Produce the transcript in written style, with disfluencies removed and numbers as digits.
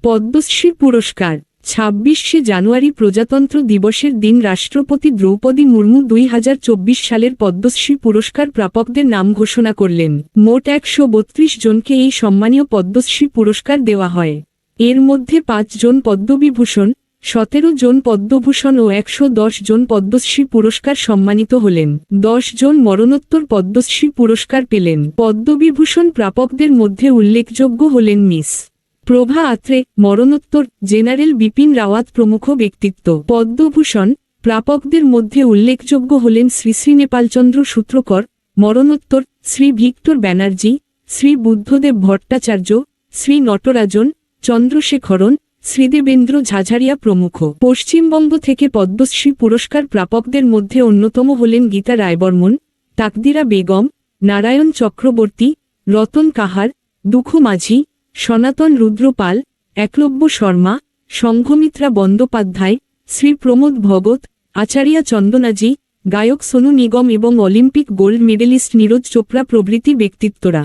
পদ্মশ্রী পুরস্কার ২৬শে জানুয়ারি প্রজাতন্ত্র দিবসের দিন রাষ্ট্রপতি দ্রৌপদী মুর্মু ২০২৪ সালের পদ্মশ্রী পুরস্কার প্রাপকদের নাম ঘোষণা করলেন। মোট ১৩২ জনকে এই সম্মানীয় পদ্মশ্রী পুরস্কার দেওয়া হয়। এর মধ্যে ৫ জন পদ্মবিভূষণ, ১৭ জন পদ্মভূষণ ও ১১০ জন পদ্মশ্রী পুরস্কার সম্মানিত হলেন। ১০ জন মরণোত্তর পদ্মশ্রী পুরস্কার পেলেন। পদ্মবিভূষণ প্রাপকদের মধ্যে উল্লেখযোগ্য হলেন মিস প্রভা আত্রে, মরণোত্তর জেনারেল বিপিন রাওয়াত প্রমুখ ব্যক্তিত্ব। পদ্মভূষণ প্রাপকদের মধ্যে উল্লেখযোগ্য হলেন শ্রী শ্রী নেপালচন্দ্র সূত্রকর, মরণোত্তর শ্রী ভিক্টর ব্যানার্জি, শ্রী বুদ্ধদেব ভট্টাচার্য, শ্রী নটরাজন চন্দ্রশেখরন, শ্রীদেবেন্দ্র ঝাঝারিয়া প্রমুখ। পশ্চিমবঙ্গ থেকে পদ্মশ্রী পুরস্কার প্রাপকদের মধ্যে অন্যতম হলেন গীতা রায়বর্মন, তাকদিরা বেগম, নারায়ণ চক্রবর্তী, রতন কাহার, দুঃখু মাঝি, সনাতন রুদ্রপাল, একলব্য শর্মা, সংঘমিত্রা বন্দ্যোপাধ্যায়, শ্রী প্রমোদ ভগত, আচার্যা চন্দনাজি, গায়ক সোনু নিগম এবং Olympic gold medallist Neeraj Chopra প্রভৃতি ব্যক্তিত্বরা।